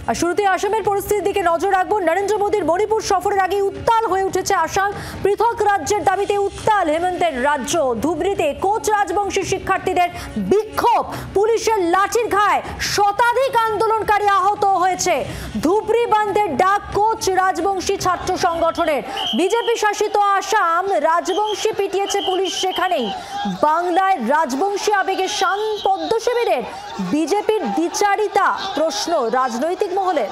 আর শুরুতে আসামের পরিস্থিতির দিকে নজর রাখবো। নরেন্দ্র মোদীর মণিপুর সফরের আগে উত্তাল হয়ে উঠেছে আসাম। পৃথক রাজ্যের দাবিতে উত্তাল হেমন্তের রাজ্য। ধুবড়ীতে কোচ রাজবংশী শিক্ষার্থীদের বিক্ষোভ, পুলিশের লাঠির ঘায়ে শতাধিক আন্দোলনকারী আহত হয়েছে। ধুবড়ী বন্ধের ডাক কোচ রাজবংশী ছাত্র সংগঠনের। বিজেপি শাসিত আসাম রাজবংশী পিটিয়েছে পুলিশ সেখানেই। বাংলায় রাজবংশী আবেগে শান পদ্ম শিবিরের। বিজেপির দ্বিচারিতা প্রশ্ন রাজনৈতিক মহলে।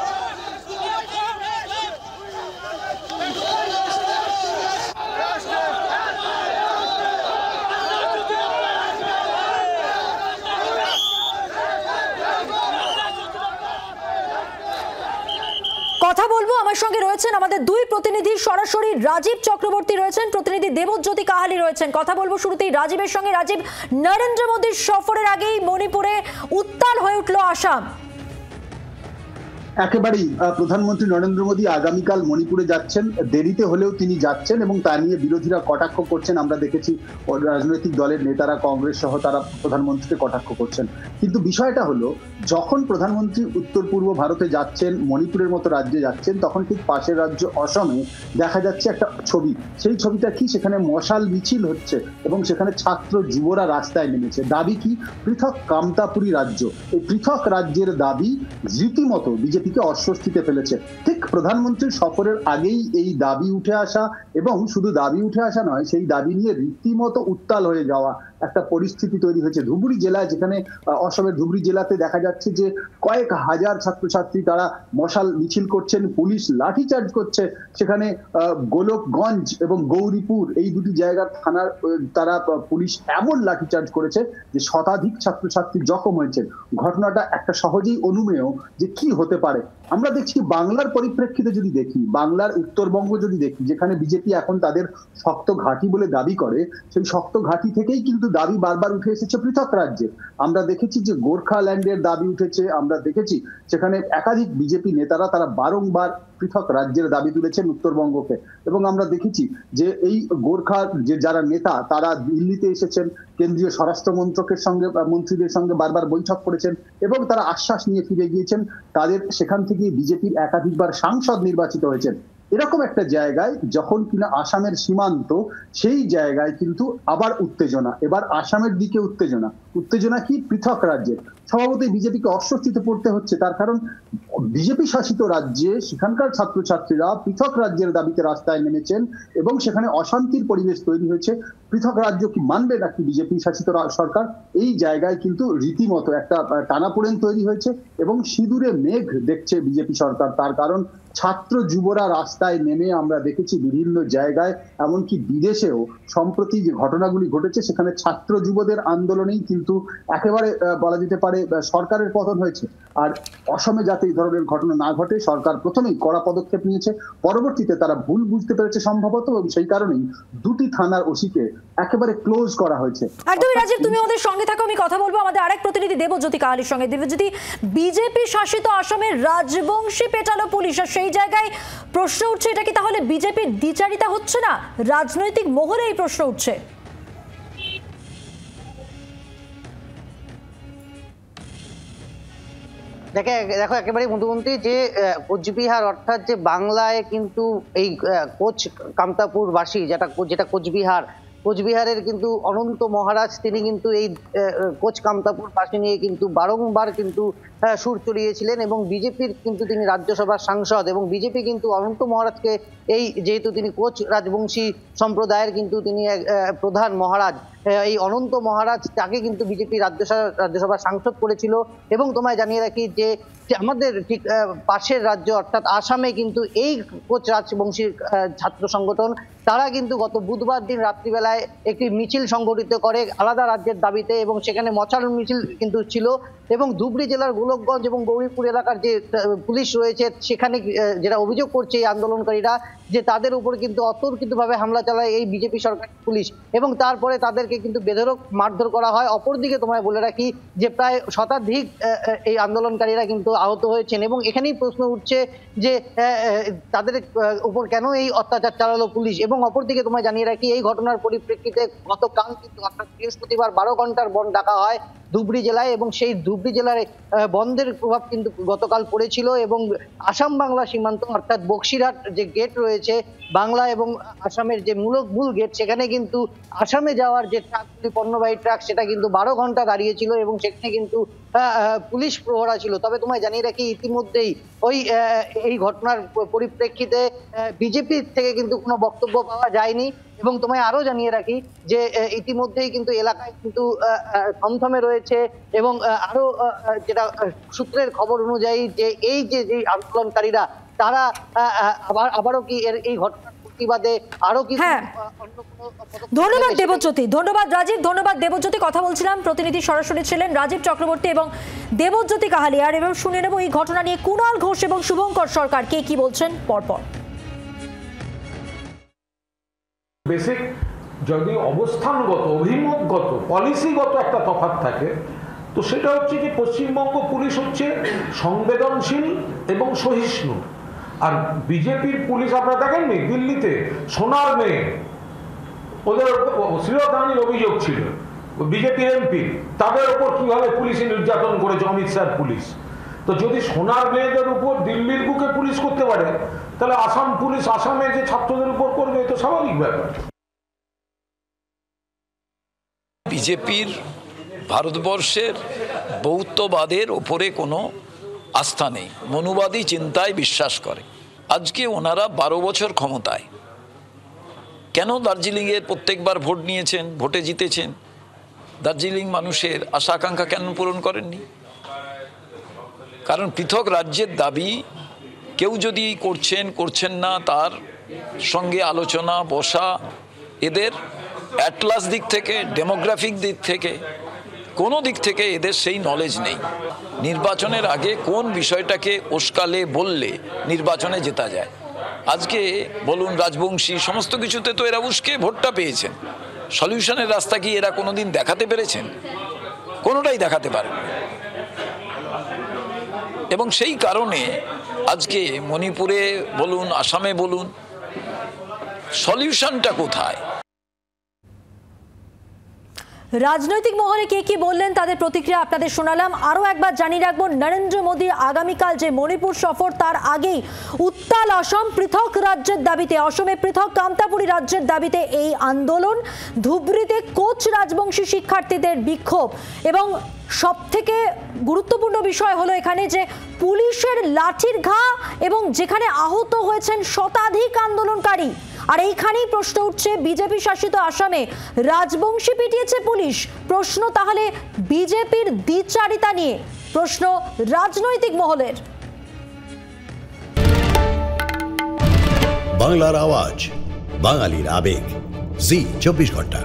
কথা বলবো, আমার সঙ্গে রয়েছেন আমাদের দুই প্রতিনিধি। সরাসরি রাজীব চক্রবর্তী রয়েছেন, প্রতিনিধি দেবজ্যোতি কাহালি রয়েছেন। কথা বলবো শুরুতেই রাজীবের সঙ্গে। রাজীব, নরেন্দ্র মোদীর সফরের আগেই মণিপুরে উত্তাল হয়ে উঠল আসাম। একেবারেই প্রধানমন্ত্রী নরেন্দ্র মোদী আগামীকাল মণিপুরে যাচ্ছেন, দেরিতে হলেও তিনি যাচ্ছেন এবং তা নিয়ে বিরোধীরা কটাক্ষ করছেন। আমরা দেখেছি রাজনৈতিক দলের নেতারা, কংগ্রেস সহ তারা প্রধানমন্ত্রীকে কটাক্ষ করছেন। কিন্তু বিষয়টা হলো, যখন প্রধানমন্ত্রী উত্তর পূর্ব ভারতে যাচ্ছেন, মণিপুরের মতো রাজ্যে যাচ্ছেন, তখন ঠিক পাশের রাজ্য অসমে দেখা যাচ্ছে একটা ছবি। সেই ছবিটা কি? সেখানে মশাল মিছিল হচ্ছে এবং সেখানে ছাত্র যুবরা রাস্তায় নেমেছে। দাবি কি? পৃথক কামতাপুরী রাজ্য। এই পৃথক রাজ্যের দাবি রীতিমতো বিজেপিকে অস্বস্তিতে ফেলেছে। ঠিক প্রধানমন্ত্রীর সফরের আগেই এই দাবি উঠে আসা, এবং শুধু দাবি উঠে আসা নয়, সেই দাবি নিয়ে রীতিমতো উত্তাল হয়ে যাওয়া একটা পরিস্থিতি তৈরি হয়েছে ধুবড়ী জেলায়। যেখানে অসমের ধুবড়ী জেলাতে দেখা যাচ্ছে যে কয়েক হাজার ছাত্রছাত্রী তারা মশাল মিছিল করছেন, পুলিশ লাঠিচার্জ করছে। সেখানে গোলকগঞ্জ এবং গৌরীপুর এই দুটি জায়গার থানার তারা পুলিশ এমন লাঠিচার্জ করেছে যে শতাধিক ছাত্রছাত্রী জখম হয়েছে। ঘটনাটা একটা সহজেই অনুমেয় যে কি হতে পারে। আমরা দেখছি বাংলার পরিপ্রেক্ষিতে যদি দেখি, বাংলার উত্তরবঙ্গ যদি দেখি, যেখানে বিজেপি এখন তাদের শক্ত ঘাঁটি বলে দাবি করে, সেই শক্ত ঘাঁটি থেকেই কিন্তু দাবি বারবার উঠে এসেছে পৃথক রাজ্যে। আমরা দেখেছি যে গোর্খাল্যান্ডের দাবি উঠেছে, আমরা দেখেছি সেখানে একাধিক বিজেপি নেতারা তারা বারংবার পৃথক রাজ্যের দাবি তুলেছেন উত্তরবঙ্গকে। এবং আমরা দেখেছি যে এই গোর্খা যে যারা নেতা, তারা দিল্লিতে এসেছেন, কেন্দ্রীয় স্বরাষ্ট্র মন্ত্রকের সঙ্গে মন্ত্রীদের সঙ্গে বারবার বৈঠক করেছেন এবং তারা আশ্বাস নিয়ে ফিরে গিয়েছেন। তাদের সেখান থেকে বিজেপির একাধিকবার সাংসদ নির্বাচিত হয়েছেন। এরকম একটা জায়গায় যখন কিনা আসামের সীমান্ত, সেই জায়গায় কিন্তু আবার উত্তেজনা। এবার আসামের দিকে উত্তেজনা। উত্তেজনা কি? পৃথক রাজ্যে। স্বভাবতই বিজেপিকে অস্বস্তিতে পড়তে হচ্ছে, তার কারণ বিজেপি শাসিত রাজ্যে সেখানকার ছাত্রছাত্রীরা পৃথক রাজ্যের দাবিতে রাস্তায় নেমেছেন এবং সেখানে অশান্তির পরিবেশ তৈরি হয়েছে। পৃথক রাজ্য কি মানবে নাকি বিজেপি শাসিত সরকার? এই জায়গায় কিন্তু রীতিমতো একটা টানাপোড়েন তৈরি হয়েছে এবং সিঁদুরে মেঘ দেখছে বিজেপি সরকার। তার কারণ ছাত্র যুবরা রাস্তায় নেমে আমরা দেখেছি বিভিন্ন জায়গায়, এমনকি বিদেশেও সম্প্রতি যে ঘটনাগুলি ঘটেছে, সেখানে ছাত্র যুবদের আন্দোলনেই কিন্তু একেবারে বলা যেতে পারে সরকারের পতন হয়েছে। আর অসমে যাতে এই ধরনের ঘটনা না ঘটে, সরকার প্রথমেই কড়া পদক্ষেপ নিয়েছে। পরবর্তীতে তারা ভুল বুঝতে পেরেছে সম্ভবত, এবং সেই কারণেই দুটি থানার ওসিকে একেবারে ক্লোজ করা হয়েছে। একদমই রাজীব, তুমি আমাদের সঙ্গে থাকো। আমি কথা বলবো আমাদের আরেক প্রতিনিধি দেবজ্যোতি কাহালির সঙ্গে। দেবজ্যোতি, বিজেপি শাসিত আসামের রাজবংশী পেটালো পুলিশ, আর সেই জায়গায় প্রশ্ন উঠছে, এটা কি তাহলে বিজেপির দ্বিচারিতা হচ্ছে না? রাজনৈতিক মহলে এই প্রশ্ন উঠছে। দেখো একেবারে মধুমন্ত্রী, যে কোচবিহার অর্থাৎ যে বাংলায় কিন্তু এই কোচ কামতাপুর বাসী, যেটা কোচবিহারের কিন্তু অনন্ত মহারাজ, তিনি কিন্তু এই কোচ কামতাপুর বাসী নিয়ে কিন্তু বারংবার কিন্তু সুর চড়িয়েছিলেন এবং বিজেপির কিন্তু তিনি রাজ্যসভার সাংসদ, এবং বিজেপি কিন্তু অনন্ত মহারাজকে এই যেহেতু তিনি কোচ রাজবংশী সম্প্রদায়ের কিন্তু তিনি প্রধান মহারাজ, এই অনন্ত মহারাজ তাকে কিন্তু বিজেপি রাজ্যসভার সাংসদ করেছিল। এবং তোমায় জানিয়ে রাখি যে আমাদের ঠিক পাশের রাজ্য অর্থাৎ আসামে কিন্তু এই কোচ রাজবংশীর ছাত্র সংগঠন, তারা কিন্তু গত বুধবার দিন রাত্রিবেলায় একটি মিছিল সংগঠিত করে আলাদা রাজ্যের দাবিতে, এবং সেখানে মশাল মিছিল কিন্তু ছিল। এবং ধুবড়ী জেলার গোলকগঞ্জ এবং গৌরীপুর এলাকার যে পুলিশ রয়েছে, সেখানে যেটা অভিযোগ করছে এই আন্দোলনকারীরা, যে তাদের উপর কিন্তু অতর্কিতভাবে হামলা চালায় এই বিজেপি সরকারি পুলিশ, এবং তারপরে তাদেরকে কিন্তু বেধড়ক মারধর করা হয়। অপরদিকে তোমায় বলে রাখি যে প্রায় শতাধিক এই আন্দোলনকারীরা কিন্তু আহত হয়েছেন, এবং এখানেই প্রশ্ন উঠছে যে তাদের উপর কেন এই অত্যাচার চালালো পুলিশ। এবং অপরদিকে তোমায় জানিয়ে রাখি, এই ঘটনার পরিপ্রেক্ষিতে গতকাল কিন্তু অর্থাৎ বৃহস্পতিবার 12 ঘন্টার বন্ধ ডাকা হয় ধুবড়ী জেলায়, এবং সেই ধুবড়ী জেলার বন্ধের প্রভাব কিন্তু গতকাল পড়েছিল। এবং আসাম বাংলা সীমান্ত অর্থাৎ বক্সিরহাট যে গেট রয়েছে বাংলা এবং আসামের যে মূল গেট, সেখানে কিন্তু আসামে যাওয়ার যে ট্রাকগুলি, পণ্যবাহী ট্রাক, সেটা কিন্তু 12 ঘন্টা দাঁড়িয়েছিল এবং সেখানে কিন্তু পুলিশ প্রহরা ছিল। তবে তোমায় জানিয়ে রাখি, ইতিমধ্যেই এই ঘটনার পরিপ্রেক্ষিতে বিজেপি থেকে কিন্তু কোনো বক্তব্য পাওয়া যায়নি। এবং তোমায় আরো জানিয়ে রাখি যে ইতিমধ্যেই কিন্তু এলাকায় কিন্তু থমথমে রয়েছে। এবং আরো যেটা সূত্রের খবর অনুযায়ী যে এই যে আন্দোলনকারীরা তারা আবারও কি এই ঘটনার প্রতিবাদে আরো কি অন্য কোনো। ধন্যবাদ দেবজ্যোতি, ধন্যবাদ রাজীব, ধন্যবাদ দেবজ্যোতি। কথা বলছিলাম, প্রতিনিধি সরাসরি ছিলেন রাজীব চক্রবর্তী এবং দেবজ্যোতি কাহালিয়ার। এবং শুনে নেব এই ঘটনা নিয়ে কুণাল ঘোষ এবং শুভঙ্কর সরকার কে কি বলছেন পরপর। বেসিক যদি অবস্থানগত, অভিমতগত, পলিসিগত একটা তফাৎ থাকে, তো সেটা হচ্ছে যে পশ্চিমবঙ্গ পুলিশ হচ্ছে সংবেদনশীল এবং সহিষ্ণু, আর বিজেপির পুলিশ আপনারা দেখেননি দিল্লিতে সোনার মেয়ে, ওদের শ্লীলতাহানির অভিযোগ ছিল বিজেপি এমপি, তাদের উপর কিভাবে পুলিশে নির্যাতন করেছে অমিত শাহ পুলিশ। তো যদি সোনার মেয়েদের উপর দিল্লির বুকে পুলিশ করতে পারে, তাহলে আসাম পুলিশ আসামে যে ছাত্রদের উপর করবে, এ তো স্বাভাবিক ব্যাপার। বিজেপির ভারতবর্ষের বৌদ্ধবাদের ওপরে কোনো আস্থা নেই, মনুবাদী চিন্তায় বিশ্বাস করে। আজকে ওনারা 12 বছর ক্ষমতায়, কেন দার্জিলিংয়ে প্রত্যেকবার ভোট নিয়েছেন, ভোটে জিতেছেন, দার্জিলিং মানুষের আশা আকাঙ্ক্ষা কেন পূরণ করেননি? কারণ পৃথক রাজ্যের দাবি কেউ যদি করছেন না, তার সঙ্গে আলোচনা বসা, এদের অ্যাটলাস দিক থেকে, ডেমোগ্রাফিক দিক থেকে, কোনো দিক থেকে এদের সেই নলেজ নেই। নির্বাচনের আগে কোন বিষয়টাকে উস্কালে বললে নির্বাচনে জেতা যায়। আজকে বলুন রাজবংশী সমস্ত কিছুতে তো এরা উস্কে ভোটটা পেয়েছেন। সলিউশনের রাস্তা কি এরা কোনোদিন দেখাতে পেরেছেন? কোনোটাই দেখাতে পারেন। এবং সেই কারণে আজকে মণিপুরে বলুন, আসামে বলুন, সলিউশনটা কোথায়? রাজনৈতিক মহলে কে কি বললেন তাদের প্রতিক্রিয়া আপনাদের শোনালাম। আরও একবার জানিয়ে রাখবো, নরেন্দ্র মোদীর আগামীকাল যে মণিপুর সফর, তার আগেই উত্তাল আসাম। পৃথক রাজ্যের দাবিতে, অসমে পৃথক কামতাপুরী রাজ্যের দাবিতে এই আন্দোলন। ধুবড়ীতে কোচ রাজবংশী শিক্ষার্থীদের বিক্ষোভ। এবং সবথেকে গুরুত্বপূর্ণ বিষয় হলো এখানে যে পুলিশের লাঠির ঘা, এবং যেখানে আহত হয়েছেন শতাধিক আন্দোলনকারী। আর এইখানেই প্রশ্ন উঠছে, বিজেপি শাসিত আসামে রাজবংশী পিটিয়েছে পুলিশ। প্রশ্ন তাহলে বিজেপির দ্বিচারিতা নিয়ে, প্রশ্ন রাজনৈতিক মহলের। বাংলার আওয়াজ, বাঙালির আবেগ, জি 24 ঘন্টা।